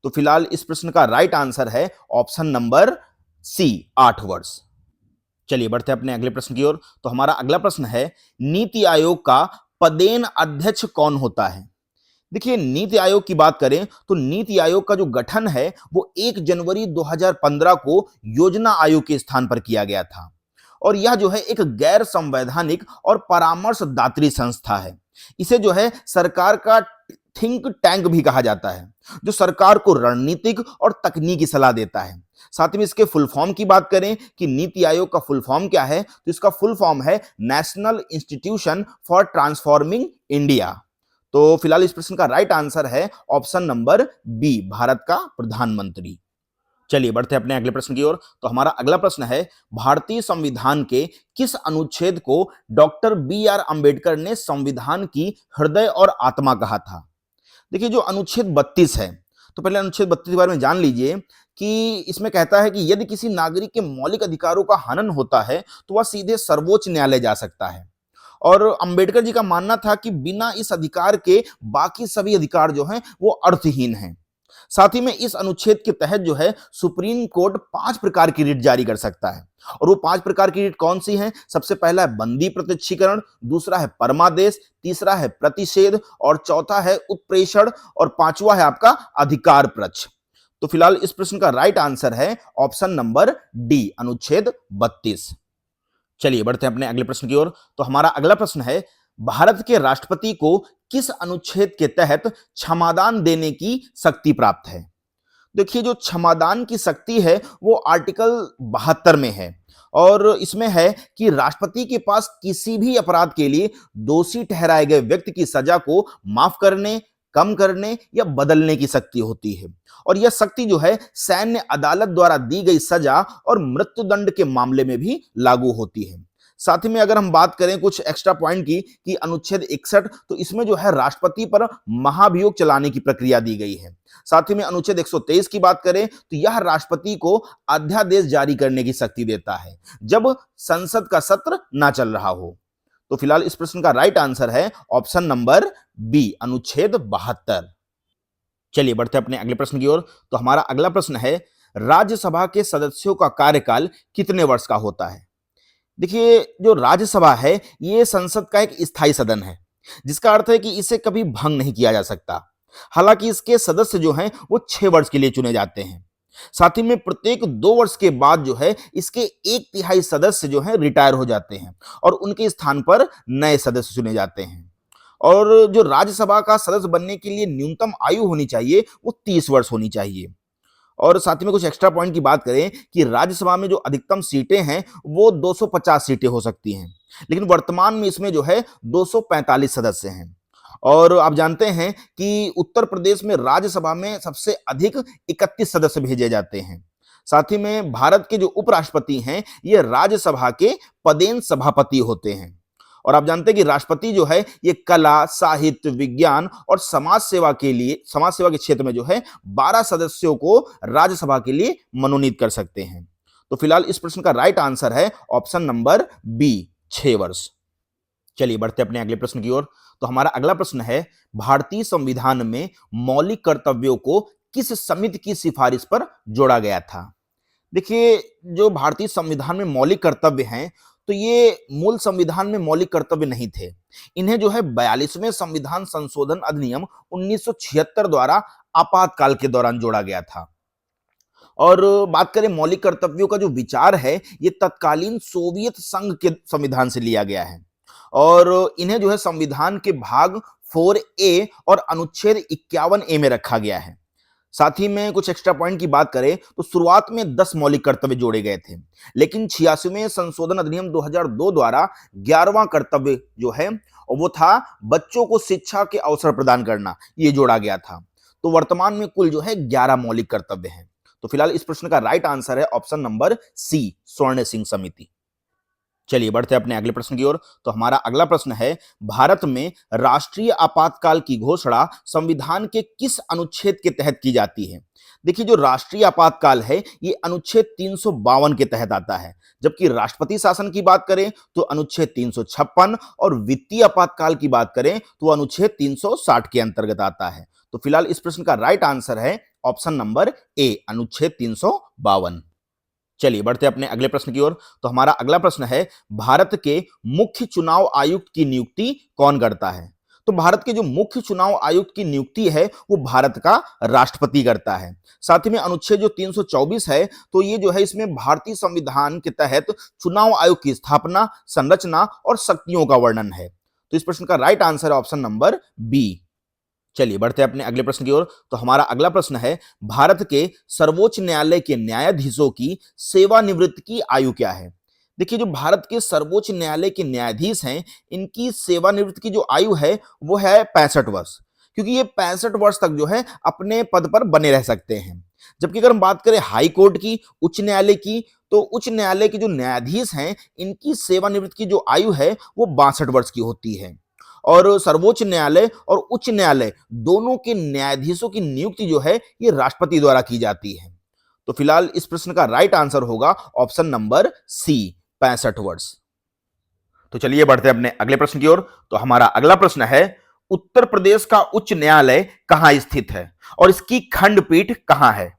तो फिलहाल इस प्रश्न का राइट आंसर है ऑप्शन नंबर सी, 8 वर्ष। चलिए बढ़ते हैं अपने अगले प्रश्न की ओर। तो हमारा अगला प्रश्न है, नीति आयोग का पदेन अध्यक्ष कौन होता है? देखिए, नीति आयोग की बात करें तो नीति आयोग का जो गठन है वो 1 जनवरी 2015 को योजना आयोग के स्थान पर किया गया था और यह जो है एक गैर संवैधानिक और परामर्शदात्री संस्था है। इसे जो है सरकार का थिंक टैंक भी कहा जाता है, जो सरकार को रणनीतिक और तकनीकी सलाह देता है। साथ ही में इसके फुल फॉर्म की बात करें कि नीति आयोग का फुल फॉर्म क्या है, तो इसका फुल फॉर्म है national institution for transforming India. तो फिलहाल इस प्रश्न का राइट आंसर है ऑप्शन नंबर बी, भारत का प्रधानमंत्री। चलिए बढ़ते हैं अपने अगले प्रश्न की ओर। तो हमारा अगला प्रश्न है, भारतीय संविधान के किस अनुच्छेद को डॉक्टर बी.आर. अंबेडकर ने संविधान की हृदय और आत्मा कहा था? देखिए, जो अनुच्छेद 32 है, तो पहले अनुच्छेद 32 के बारे में जान लीजिए कि इसमें कहता है कि यदि किसी नागरिक के मौलिक अधिकारों का हनन होता है तो वह सीधे सर्वोच्च न्यायालय जा सकता है। और अंबेडकर जी का मानना था कि बिना इस अधिकार के बाकी सभी अधिकार जो हैं वो अर्थहीन हैं। साथ ही में इस अनुच्छेद के तहत जो है सुप्रीम कोर्ट 5 प्रकार की रिट जारी कर सकता है और वो 5 प्रकार की रिट कौन सी हैं? सबसे पहला है बंदी प्रत्यक्षीकरण, दूसरा है परमादेश, तीसरा है प्रतिषेध और चौथा है उत्प्रेषण और पांचवा है आपका अधिकार प्रच्छ। तो फिलहाल इस प्रश्न का राइट आंसर है ऑप्शन नंबर डी, अनुच्छेद 32। चलिए बढ़ते हैं अपने अगले प्रश्न की ओर। तो हमारा अगला प्रश्न है, भारत के राष्ट्रपति को किस अनुच्छेद के तहत क्षमादान देने की शक्ति प्राप्त है? देखिए, जो क्षमादान की शक्ति है वो आर्टिकल 72 में है और इसमें है कि राष्ट्रपति के पास किसी भी अपराध के लिए दोषी ठहराए गए व्यक्ति की सजा को माफ करने, कम करने या बदलने की शक्ति होती है और यह शक्ति जो है सैन्य अदालत द्वारा दी गई सजा और मृत्युदंड के मामले में भी लागू होती है। साथ ही में अगर हम बात करें कुछ एक्स्ट्रा पॉइंट की कि अनुच्छेद 61, तो इसमें जो है राष्ट्रपति पर महाभियोग चलाने की प्रक्रिया दी गई है। साथ ही में अनुच्छेद 123 की बात करें तो यह राष्ट्रपति को अध्यादेश जारी करने की शक्ति देता है जब संसद का सत्र ना चल रहा हो। तो फिलहाल इस प्रश्न का राइट आंसर है ऑप्शन नंबर बी, अनुच्छेद 72। चलिए बढ़ते हैं अपने अगले प्रश्न की ओर। तो हमारा अगला प्रश्न है, राज्यसभा के सदस्यों का कार्यकाल कितने वर्ष का होता है? देखिए, जो राज्यसभा है ये संसद का एक स्थायी सदन है, जिसका अर्थ है कि इसे कभी भंग नहीं किया जा सकता। हालांकि इसके सदस्य जो हैं वो 6 वर्ष के लिए चुने जाते हैं। साथ ही में प्रत्येक 2 वर्ष के बाद जो है इसके 1/3 सदस्य जो हैं रिटायर हो जाते हैं और उनके स्थान पर नए सदस्य चुने जाते हैं। और जो राज्यसभा का सदस्य बनने के लिए न्यूनतम आयु होनी चाहिए वो 30 वर्ष होनी चाहिए। और साथ ही में कुछ एक्स्ट्रा पॉइंट की बात करें कि राज्यसभा में जो अधिकतम सीटें हैं वो 250 सीटें हो सकती हैं, लेकिन वर्तमान में इसमें जो है 245 सदस्य हैं। और आप जानते हैं कि उत्तर प्रदेश में राज्यसभा में सबसे अधिक 31 सदस्य भेजे जाते हैं। साथ ही में भारत के जो उपराष्ट्रपति हैं ये राज्यसभा के पदेन सभापति होते हैं। और आप जानते हैं कि राष्ट्रपति जो है ये कला, साहित्य, विज्ञान और समाज सेवा के क्षेत्र में जो है 12 सदस्यों को राज्यसभा के लिए मनोनीत कर सकते हैं। तो फिलहाल इस प्रश्न का राइट आंसर है ऑप्शन नंबर बी, 6 वर्ष। चलिए बढ़ते हैं अपने अगले प्रश्न की ओर। तो हमारा अगला प्रश्न है, भारतीय संविधान में मौलिक कर्तव्यों को किस समिति की सिफारिश पर जोड़ा गया था? देखिए, जो भारतीय संविधान में मौलिक कर्तव्य हैं तो ये मूल संविधान में मौलिक कर्तव्य नहीं थे। इन्हें जो है 42वें संविधान संशोधन अधिनियम 1976 द्वारा आपातकाल के दौरान जोड़ा गया था। और बात करें मौलिक कर्तव्यों का जो विचार है, ये तत्कालीन सोवियत संघ के संविधान से लिया गया है और इन्हें जो है संविधान के भाग 4A और अनुच्छेद 51A में रखा गया है। साथ ही में कुछ एक्स्ट्रा पॉइंट की बात करें तो शुरुआत में 10 मौलिक कर्तव्य जोड़े गए थे, लेकिन 86वें संशोधन अधिनियम 2002 द्वारा 11वां कर्तव्य जो है वो था बच्चों को शिक्षा के अवसर प्रदान करना, ये जोड़ा गया था। तो वर्तमान में कुल जो है 11 मौलिक कर्तव्य हैं। तो फिलहाल इस प्रश्न का राइट आंसर है ऑप्शन नंबर सी, स्वर्ण सिंह समिति। चलिए बढ़ते हैं अपने अगले प्रश्न की ओर। तो हमारा अगला प्रश्न है, भारत में राष्ट्रीय आपातकाल की घोषणा संविधान के किस अनुच्छेद के तहत की जाती है? देखिए, जो राष्ट्रीय आपातकाल है ये अनुच्छेद 352 के तहत आता है, जबकि राष्ट्रपति शासन की बात करें तो अनुच्छेद 356 और वित्तीय आपातकाल की बात करें तो अनुच्छेद 360 के अंतर्गत आता है। तो फिलहाल इस प्रश्न का राइट आंसर है ऑप्शन नंबर ए, अनुच्छेद 352। चलिए बढ़ते हैं अपने अगले प्रश्न की ओर। तो हमारा अगला प्रश्न है, भारत के मुख्य चुनाव आयुक्त की नियुक्ति कौन करता है? तो भारत के जो मुख्य चुनाव आयुक्त की नियुक्ति है वो भारत का राष्ट्रपति करता है। साथ ही में अनुच्छेद जो 324 है, तो ये जो है इसमें भारतीय संविधान के तहत चुनाव आयोग की स्थापना, संरचना और शक्तियों का वर्णन है। तो इस प्रश्न का राइट आंसर है ऑप्शन नंबर बी। चलिए बढ़ते हैं अपने अगले प्रश्न की ओर। तो हमारा अगला प्रश्न है, भारत के सर्वोच्च न्यायालय के न्यायाधीशों की सेवानिवृत्ति की आयु क्या है? देखिए, जो भारत के सर्वोच्च न्यायालय के न्यायाधीश हैं, इनकी सेवानिवृत्ति की जो आयु है वो है 65 वर्ष, क्योंकि ये 65 वर्ष तक जो है अपने पद पर बने रह सकते हैं। जबकि अगर हम बात करें हाई कोर्ट की, उच्च न्यायालय की, तो उच्च न्यायालय के जो न्यायाधीश हैं, इनकी सेवानिवृत्ति की जो आयु है वो 62 वर्ष की होती है। और सर्वोच्च न्यायालय और उच्च न्यायालय दोनों के न्यायाधीशों की नियुक्ति जो है ये राष्ट्रपति द्वारा की जाती है। तो फिलहाल इस प्रश्न का राइट आंसर होगा ऑप्शन नंबर सी, 65 वर्ष। तो चलिए बढ़ते हैं अपने अगले प्रश्न की ओर। तो हमारा अगला प्रश्न है, उत्तर प्रदेश का उच्च न्यायालय कहां स्थित है और इसकी खंडपीठ कहां है?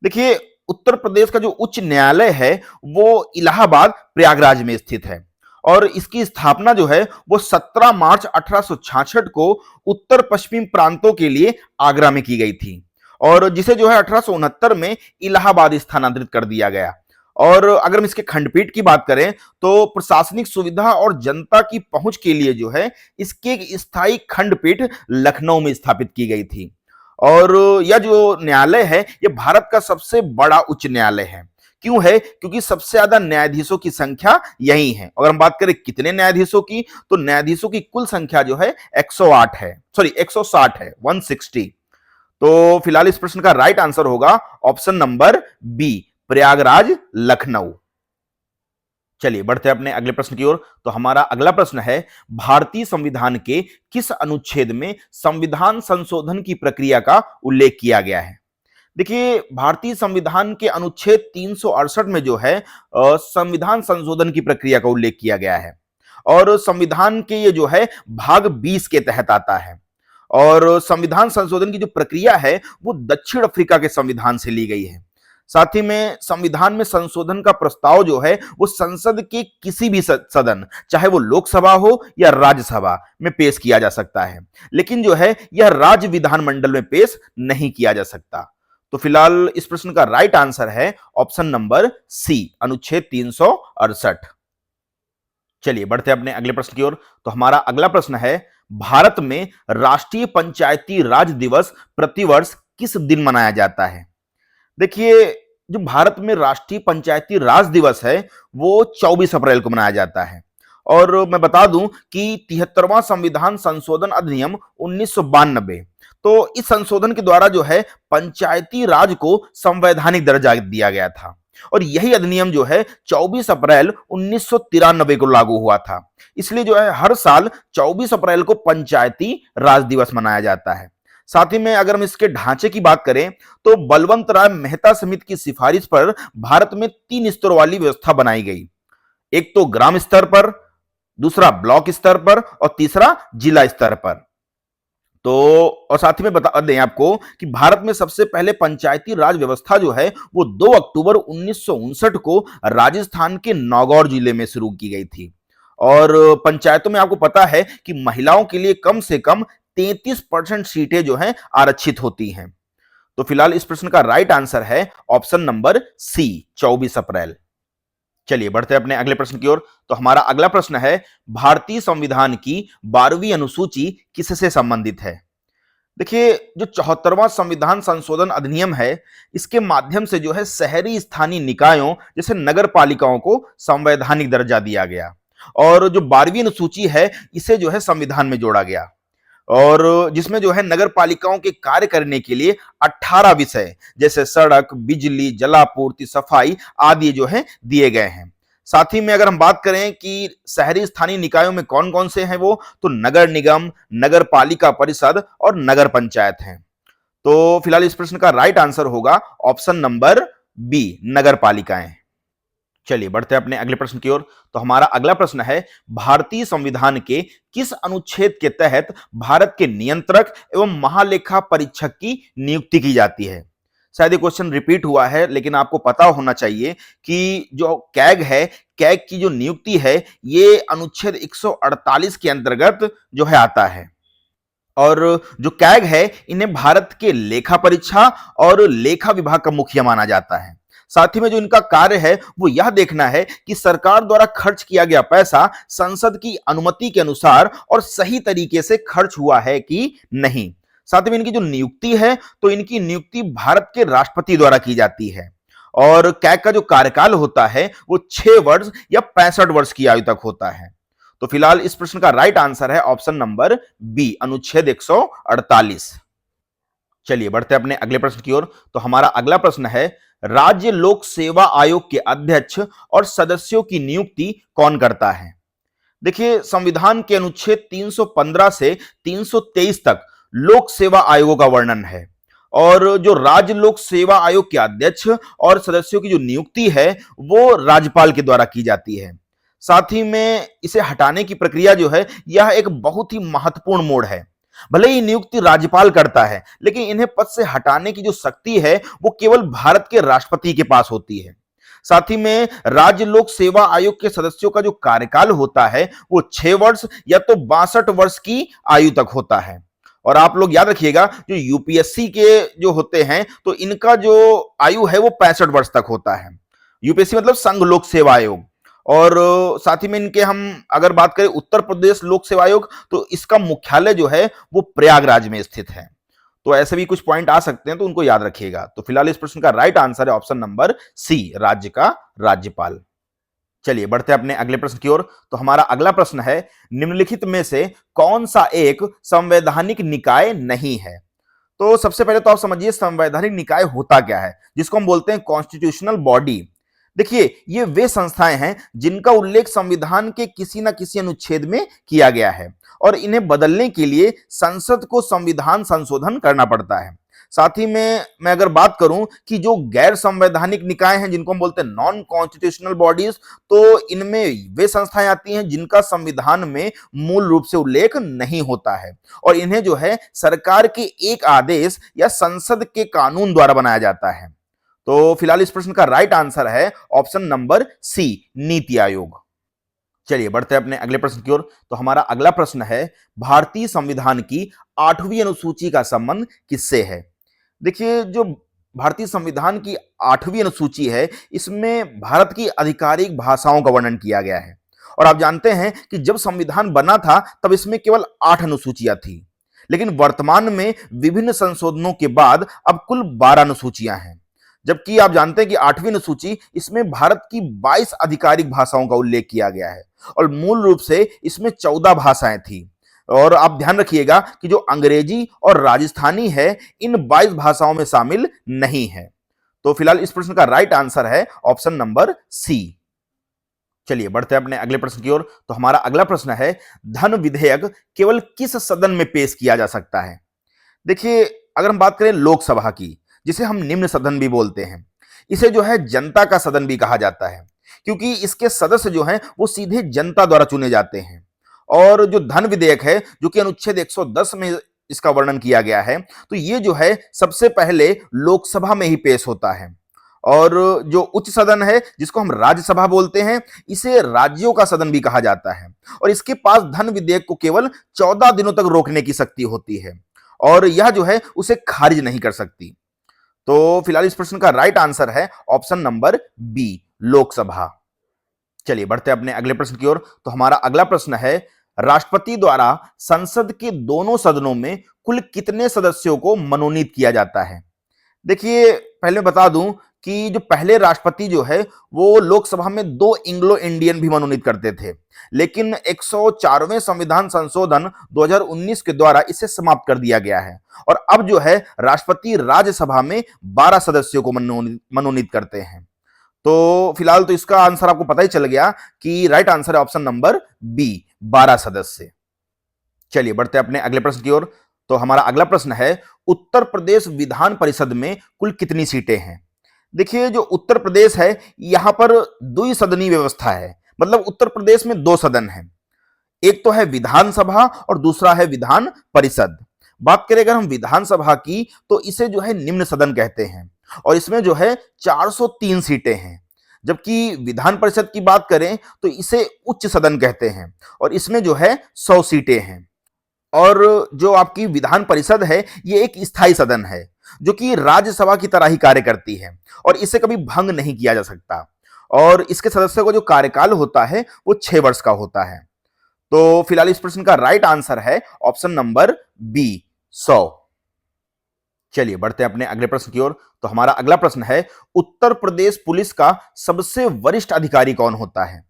देखिए, उत्तर प्रदेश का जो उच्च न्यायालय है वो इलाहाबाद, प्रयागराज में स्थित है और इसकी स्थापना जो है वो 17 मार्च 1866 को उत्तर पश्चिमी प्रांतों के लिए आगरा में की गई थी और जिसे जो है 1869 में इलाहाबाद स्थानांतरित कर दिया गया। और अगर हम इसके खंडपीठ की बात करें तो प्रशासनिक सुविधा और जनता की पहुंच के लिए जो है इसकी एक स्थायी खंडपीठ लखनऊ में स्थापित की गई थी। और यह जो न्यायालय है ये भारत का सबसे बड़ा उच्च न्यायालय है। क्यों है? क्योंकि सबसे ज्यादा न्यायाधीशों की संख्या यही है। अगर हम बात करें कितने न्यायाधीशों की, तो न्यायाधीशों की कुल संख्या जो है 108 है, सॉरी 160 है, 160। तो फिलहाल इस प्रश्न का राइट आंसर होगा option number B, Prayagraj, Lucknow. चलिए बढ़ते हैं अपने अगले प्रश्न की ओर। तो हमारा अगला प्रश्न है, भारतीय संविधान के किस अनुच्छेद में संविधान संशोधन की प्रक्रिया का उल्लेख किया गया है? देखिए, भारतीय संविधान के अनुच्छेद 368 में जो है संविधान संशोधन की प्रक्रिया का उल्लेख किया गया है और संविधान के ये जो है भाग 20 के तहत आता है। और संविधान संशोधन की जो प्रक्रिया है वो दक्षिण अफ्रीका के संविधान से ली गई है। साथ ही में संविधान में संशोधन का प्रस्ताव जो है वो संसद के किसी भी सदन, चाहे वो लोकसभा हो या राज्यसभा में पेश किया जा सकता है, लेकिन जो है यह राज्य विधानमंडल में पेश नहीं किया जा सकता। तो फिलहाल इस प्रश्न का राइट आंसर है ऑप्शन नंबर सी, अनुच्छेद 368। चलिए बढ़ते हैं अपने अगले प्रश्न की ओर। तो हमारा अगला प्रश्न है, भारत में राष्ट्रीय पंचायती राज दिवस प्रतिवर्ष किस दिन मनाया जाता है? देखिए, जो भारत में राष्ट्रीय पंचायती राज दिवस है वो 24 अप्रैल को मनाया जाता है और मैं बता दूं कि 73वां संविधान संशोधन अधिनियम 1992, तो इस संशोधन के द्वारा जो है पंचायती राज को संवैधानिक दर्जा दिया गया था और यही अधिनियम जो है 24 अप्रैल 1993 को लागू हुआ था। इसलिए जो है हर साल 24 अप्रैल को पंचायती राज दिवस मनाया जाता है। साथ ही में अगर हम इसके ढांचे की बात करें तो बलवंत राय मेहता समिति की सिफारिश पर भारत में 3 स्तरों वाली व्यवस्था बनाई गई। एक तो ग्राम स्तर पर, दूसरा ब्लॉक स्तर पर और तीसरा जिला स्तर पर। तो और साथ ही में बता दें आपको कि भारत में सबसे पहले पंचायती राज व्यवस्था जो है वो 2 अक्टूबर 1959 को राजस्थान के नागौर जिले में शुरू की गई थी। और पंचायतों में आपको पता है कि महिलाओं के लिए कम से कम 33% सीटें जो हैं आरक्षित होती हैं। तो फिलहाल इस प्रश्न का राइट आंसर है ऑप्शन नंबर सी, 24 अप्रैल। चलिए बढ़ते हैं अपने अगले प्रश्न की ओर। तो हमारा अगला प्रश्न है, भारतीय संविधान की 12वीं अनुसूची किससे संबंधित है? देखिए, जो 74वां संविधान संशोधन अधिनियम है, इसके माध्यम से जो है शहरी स्थानीय निकायों जैसे नगर पालिकाओं को संवैधानिक दर्जा दिया गया और जो 12वीं अनुसूची है इसे जो है संविधान में जोड़ा गया और जिसमें जो है नगर पालिकाओं के कार्य करने के लिए 18 विषय जैसे सड़क, बिजली, जलापूर्ति, सफाई आदि जो है दिए गए हैं। साथ ही में अगर हम बात करें कि शहरी स्थानीय निकायों में कौन कौन से हैं वो, तो नगर निगम, नगर पालिका परिषद और नगर पंचायत हैं। तो फिलहाल इस प्रश्न का राइट आंसर होगा ऑप्शन नंबर बी, नगर पालिकाएं। चलिए बढ़ते हैं अपने अगले प्रश्न की ओर। तो हमारा अगला प्रश्न है, भारतीय संविधान के किस अनुच्छेद के तहत भारत के नियंत्रक एवं महालेखा परीक्षक की नियुक्ति की जाती है? शायद ये क्वेश्चन रिपीट हुआ है, लेकिन आपको पता होना चाहिए कि जो कैग है, कैग की जो नियुक्ति है ये अनुच्छेद 148 के अंतर्गत जो है आता है और जो कैग है इन्हें भारत के लेखा परीक्षा और लेखा विभाग का मुखिया माना जाता है। साथ ही में जो इनका कार्य है वो यह देखना है कि सरकार द्वारा खर्च किया गया पैसा संसद की अनुमति के अनुसार और सही तरीके से खर्च हुआ है कि नहीं। साथ ही में इनकी जो नियुक्ति है तो इनकी नियुक्ति भारत के राष्ट्रपति द्वारा की जाती है और कैग का जो कार्यकाल होता है वो 6 वर्ष या 65 वर्ष की आयु तक होता है। तो फिलहाल इस प्रश्न का राइट आंसर है ऑप्शन नंबर बी, अनुच्छेद 148। चलिए बढ़ते हैं अपने अगले प्रश्न की ओर। तो हमारा अगला प्रश्न है, राज्य लोक सेवा आयोग के अध्यक्ष और सदस्यों की नियुक्ति कौन करता है? देखिए, संविधान के अनुच्छेद 315 से 323 तक लोक सेवा आयोगों का वर्णन है और जो राज्य लोक सेवा आयोग के अध्यक्ष और सदस्यों की जो नियुक्ति है वो राज्यपाल के द्वारा की जाती है। साथ ही में इसे हटाने की प्रक्रिया जो है यह एक बहुत ही महत्वपूर्ण मोड़ है। भले ही नियुक्ति राज्यपाल करता है, लेकिन इन्हें पद से हटाने की जो शक्ति है वो केवल भारत के राष्ट्रपति के पास होती है। साथ ही में राज्य लोक सेवा आयोग के सदस्यों का जो कार्यकाल होता है वो 6 वर्ष या तो 62 वर्ष की आयु तक होता है। और आप लोग याद रखिएगा, जो यूपीएससी के जो होते हैं तो इनका जो आयु है वो 65 वर्ष तक होता है। यूपीएससी मतलब संघ लोक सेवा आयोग। और साथ ही में इनके हम अगर बात करें उत्तर प्रदेश लोक सेवा आयोग, तो इसका मुख्यालय जो है वो प्रयागराज में स्थित है। तो ऐसे भी कुछ पॉइंट आ सकते हैं, तो उनको याद रखिएगा। तो फिलहाल इस प्रश्न का राइट आंसर है ऑप्शन नंबर सी, राज्य का राज्यपाल। चलिए बढ़ते हैं अपने अगले प्रश्न की ओर। तो हमारा अगला प्रश्न है, निम्नलिखित में से कौन सा एक संवैधानिक निकाय नहीं है? तो सबसे पहले तो आप समझिए संवैधानिक निकाय होता क्या है, जिसको हम बोलते हैं कॉन्स्टिट्यूशनल बॉडी। देखिए, ये वे संस्थाएं हैं जिनका उल्लेख संविधान के किसी न किसी अनुच्छेद में किया गया है और इन्हें बदलने के लिए संसद को संविधान संशोधन करना पड़ता है। साथ ही में मैं अगर बात करूं कि जो गैर संवैधानिक निकाय हैं जिनको हम बोलते हैं नॉन कॉन्स्टिट्यूशनल बॉडीज, तो इनमें वे संस्थाएं आती हैं जिनका संविधान में मूल रूप से उल्लेख नहीं होता है और इन्हें जो है सरकार के एक आदेश या संसद के कानून द्वारा बनाया जाता है। तो फिलहाल इस प्रश्न का राइट आंसर है option number C, NITI Aayog. चलिए बढ़ते हैं अपने अगले प्रश्न की ओर। तो हमारा अगला प्रश्न है, भारतीय संविधान की 8वीं अनुसूची का संबंध किससे है? देखिए, जो भारतीय संविधान की 8वीं अनुसूची है इसमें भारत की आधिकारिक भाषाओं का वर्णन किया गया है और आप जानते हैं कि जब संविधान बना था तब इसमें केवल 8 अनुसूचियां थी, लेकिन वर्तमान में विभिन्न संशोधनों के बाद अब कुल 12 अनुसूचियां हैं। जबकि आप जानते हैं कि 8वीं अनुसूची इसमें भारत की 22 आधिकारिक भाषाओं का उल्लेख किया गया है और मूल रूप से इसमें 14 भाषाएं थी। और आप ध्यान रखिएगा कि जो अंग्रेजी और राजस्थानी है इन 22 भाषाओं में शामिल नहीं है। तो फिलहाल इस प्रश्न का राइट आंसर है ऑप्शन नंबर सी। चलिए बढ़ते हैं अपने अगले प्रश्न की ओर। तो हमारा अगला प्रश्न है, धन विधेयक केवल किस सदन में पेश किया जा सकता है? देखिए, अगर हम बात करें लोकसभा की, जिसे हम निम्न सदन भी बोलते हैं, इसे जो है जनता का सदन भी कहा जाता है क्योंकि इसके सदस्य जो हैं वो सीधे जनता द्वारा चुने जाते हैं। और जो धन विधेयक है जो कि अनुच्छेद 110 में इसका वर्णन किया गया है, तो ये जो है सबसे पहले लोकसभा में ही पेश होता है और जो उच्च सदन है जिसको हम राज्यसभा बोलते हैं, इसे राज्यों का सदन भी कहा जाता है और इसके पास धन विधेयक को केवल 14 दिनों तक रोकने की शक्ति होती है और यह जो है उसे खारिज नहीं कर सकती। तो फिलहाल इस प्रश्न का राइट आंसर है ऑप्शन नंबर बी, लोकसभा। चलिए बढ़ते हैं अपने अगले प्रश्न की ओर। तो हमारा अगला प्रश्न है, राष्ट्रपति द्वारा संसद के दोनों सदनों में कुल कितने सदस्यों को मनोनीत किया जाता है? देखिए, पहले मैं बता दूं कि जो पहले राष्ट्रपति जो है वो लोकसभा में 2 एंग्लो इंडियन भी मनोनीत करते थे, लेकिन 104वें संविधान संशोधन 2019 के द्वारा इसे समाप्त कर दिया गया है और अब जो है राष्ट्रपति राज्यसभा में 12 सदस्यों को मनोनीत करते हैं। तो फिलहाल तो इसका आंसर आपको पता ही चल गया कि राइट आंसर है ऑप्शन नंबर बी, 12 सदस्य। चलिए बढ़ते हैं अपने अगले प्रश्न की ओर। तो हमारा अगला प्रश्न है, उत्तर प्रदेश विधान परिषद में कुल कितनी सीटें हैं? देखिए, जो उत्तर प्रदेश है यहां पर द्विसदनीय व्यवस्था है, मतलब उत्तर प्रदेश में 2 सदन हैं। एक तो है विधानसभा और दूसरा है विधान परिषद। बात करें अगर हम विधानसभा की तो इसे जो है निम्न सदन कहते हैं और इसमें जो है 403 सीटें हैं, जबकि विधान परिषद की बात करें तो इसे उच्च सदन कहते हैं और इसमें जो है 100 सीटें हैं। और जो आपकी विधान परिषद है ये एक स्थायी सदन है जो कि राज्यसभा की तरह ही कार्य करती है और इसे कभी भंग नहीं किया जा सकता और इसके सदस्यों का जो कार्यकाल होता है वो 6 वर्ष का होता है। तो फिलहाल इस प्रश्न का राइट आंसर है ऑप्शन नंबर बी, 100। चलिए बढ़ते हैं अपने अगले प्रश्न की ओर। तो हमारा अगला प्रश्न है, उत्तर प्रदेश पुलिस का सबसे वरिष्ठ अधिकारी कौन होता है?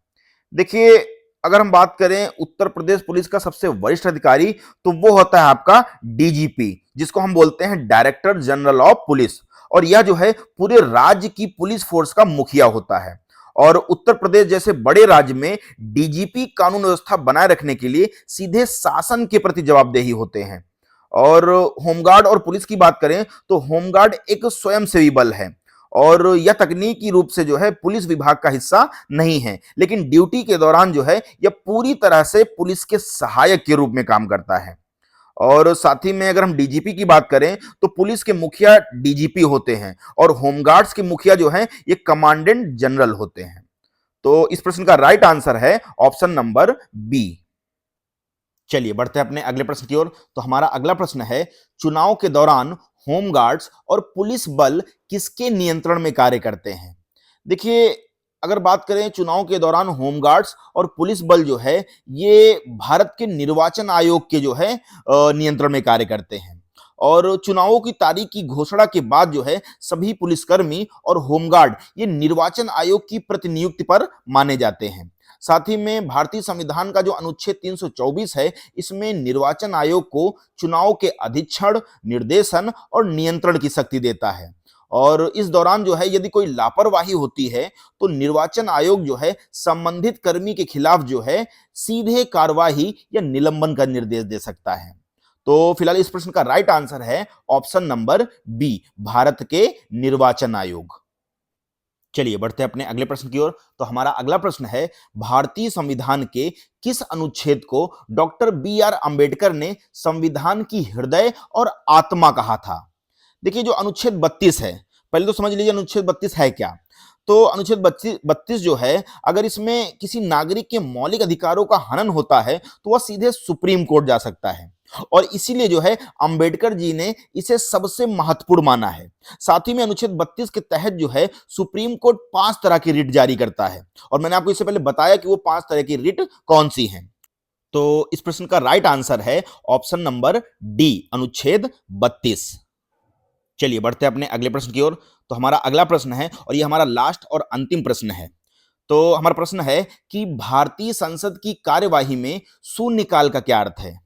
देखिए, अगर हम बात करें उत्तर प्रदेश पुलिस का सबसे वरिष्ठ अधिकारी तो वो होता है आपका डीजीपी, जिसको हम बोलते हैं डायरेक्टर जनरल ऑफ पुलिस। और यह जो है पूरे राज्य की पुलिस फोर्स का मुखिया होता है और उत्तर प्रदेश जैसे बड़े राज्य में डीजीपी कानून व्यवस्था बनाए रखने के लिए सीधे शासन के प्रति जवाबदेही होते हैं। और होमगार्ड और पुलिस की बात करें तो होमगार्ड एक स्वयंसेवी बल है और यह तकनीकी रूप से जो है पुलिस विभाग का हिस्सा नहीं है, लेकिन ड्यूटी के दौरान जो है यह पूरी तरह से पुलिस के सहायक के रूप में काम करता है। और साथ ही में अगर हम डीजीपी की बात करें तो पुलिस के मुखिया डीजीपी होते हैं और होमगार्ड्स के मुखिया जो है ये कमांडेंट जनरल होते हैं। तो इस प्रश्न का राइट आंसर है ऑप्शन नंबर बी। चलिए बढ़ते हैं अपने अगले प्रश्न की ओर। तो हमारा अगला प्रश्न है, चुनाव के दौरान होमगार्ड्स और पुलिस बल किसके नियंत्रण में कार्य करते हैं? देखिए, अगर बात करें चुनाव के दौरान होमगार्ड्स और पुलिस बल जो है ये भारत के निर्वाचन आयोग के जो है नियंत्रण में कार्य करते हैं और चुनावों की तारीख की घोषणा के बाद जो है सभी पुलिसकर्मी और होमगार्ड ये निर्वाचन आयोग की प्रतिनियुक्ति पर माने जाते हैं। साथ ही में भारतीय संविधान का जो अनुच्छेद 324 है इसमें निर्वाचन आयोग को चुनाव के अधीक्षण, निर्देशन और नियंत्रण की शक्ति देता है और इस दौरान जो है यदि कोई लापरवाही होती है तो निर्वाचन आयोग जो है संबंधित कर्मी के खिलाफ जो है सीधे कार्रवाई या निलंबन का निर्देश दे सकता है। तो फिलहाल इस प्रश्न का राइट आंसर है ऑप्शन नंबर बी, भारत के निर्वाचन आयोग। चलिए बढ़ते हैं अपने अगले प्रश्न की ओर। तो हमारा अगला प्रश्न है, भारतीय संविधान के किस अनुच्छेद को डॉक्टर बी आर अंबेडकर ने संविधान की हृदय और आत्मा कहा था? देखिए, जो अनुच्छेद 32 है, पहले तो समझ लीजिए अनुच्छेद 32 है क्या। तो अनुच्छेद 32 जो है अगर इसमें किसी नागरिक के मौलिक अधिकारों का हनन होता है तो वह सीधे सुप्रीम कोर्ट जा सकता है और इसीलिए जो है अंबेडकर जी ने इसे सबसे महत्वपूर्ण माना है। साथ ही में अनुच्छेद 32 के तहत जो है सुप्रीम कोर्ट 5 तरह की रिट जारी करता है और मैंने आपको इससे पहले बताया कि वो 5 तरह की रिट कौन सी हैं। तो इस प्रश्न का राइट आंसर है ऑप्शन नंबर डी, अनुच्छेद 32। चलिए बढ़ते हैं अपने अगले प्रश्न की ओर। तो हमारा अगला प्रश्न है और ये हमारा लास्ट और अंतिम प्रश्न है। तो हमारा प्रश्न है कि भारतीय संसद की कार्यवाही में शून्यकाल का क्या अर्थ है?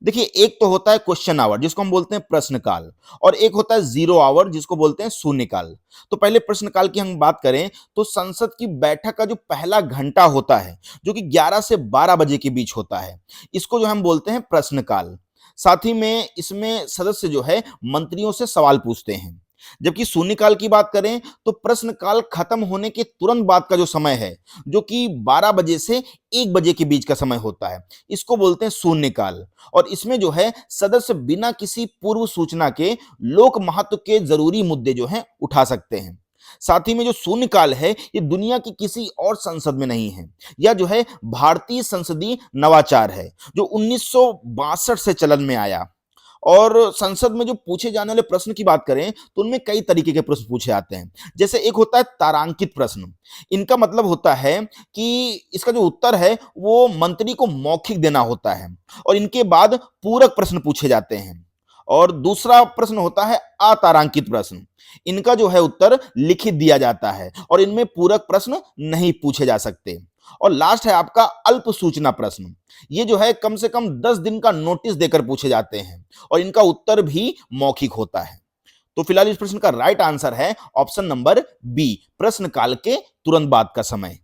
देखिए, एक तो होता है क्वेश्चन आवर जिसको हम बोलते हैं प्रश्नकाल और एक होता है जीरो आवर जिसको बोलते हैं शून्यकाल। तो पहले प्रश्नकाल की हम बात करें तो संसद की बैठक का जो पहला घंटा होता है जो कि 11 से 12 बजे के बीच होता है, इसको जो हम बोलते हैं प्रश्नकाल। साथ ही में इसमें सदस्य जो है मंत्रियों से सवाल पूछते हैं। जबकि शून्यकाल की बात करें तो प्रश्नकाल खत्म होने के तुरंत बाद का जो समय है जो कि 12 बजे से 1 बजे के बीच का समय होता है, इसको बोलते हैं शून्यकाल। और इसमें जो है सदस्य बिना किसी पूर्व सूचना के लोक महत्व के जरूरी मुद्दे जो हैं उठा सकते हैं। साथ ही में जो शून्यकाल है ये दुनिया की किसी और संसद में नहीं है, यह जो है भारतीय संसदीय नवाचार है जो 1962 से चलन में आया और संसद में जो पूछे जाने वाले प्रश्न की बात करें तो उनमें कई तरीके के प्रश्न पूछे जाते हैं। जैसे एक होता है तारांकित प्रश्न। इनका मतलब होता है कि इसका जो उत्तर है वो मंत्री को मौखिक देना होता है और इनके बाद पूरक प्रश्न पूछे जाते हैं। और दूसरा प्रश्न होता है अतारांकित प्रश्न। इनका जो है उत्तर लिखित दिया जाता है और इनमें पूरक प्रश्न नहीं पूछे जा सकते। और लास्ट है आपका अल्प सूचना प्रश्न। ये जो है कम से कम 10 दिन का नोटिस देकर पूछे जाते हैं और इनका उत्तर भी मौखिक होता है। तो फिलहाल इस प्रश्न का राइट आंसर है ऑप्शन नंबर बी, प्रश्नकाल के तुरंत बाद का समय।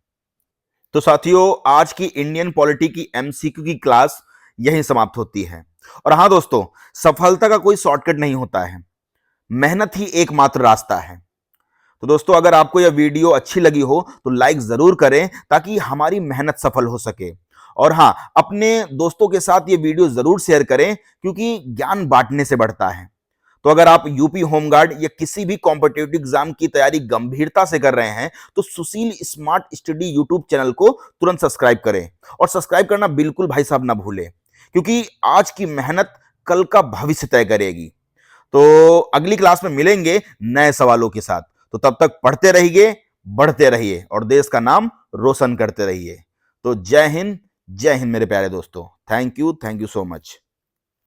तो साथियों, आज की इंडियन पॉलिटी की एमसीक्यू की क्लास यहीं समाप्त होती है। और हां दोस्तों, सफलता का कोई शॉर्टकट नहीं होता है, मेहनत ही एकमात्र रास्ता है। तो दोस्तों, अगर आपको यह वीडियो अच्छी लगी हो तो लाइक जरूर करें ताकि हमारी मेहनत सफल हो सके। और हां, अपने दोस्तों के साथ यह वीडियो जरूर शेयर करें क्योंकि ज्ञान बांटने से बढ़ता है। तो अगर आप यूपी होमगार्ड या किसी भी कॉम्पिटिटिव एग्जाम की तैयारी गंभीरता से कर रहे हैं तो सुशील स्मार्ट स्टडी यूट्यूब चैनल को तुरंत सब्सक्राइब करें। और सब्सक्राइब करना बिल्कुल भाई साहब ना भूलें, क्योंकि आज की मेहनत कल का भविष्य तय करेगी। तो अगली क्लास में मिलेंगे नए सवालों के साथ। तो तब तक पढ़ते रहिए, बढ़ते रहिए और देश का नाम रोशन करते रहिए। तो जय हिंद मेरे प्यारे दोस्तों। Thank you so much.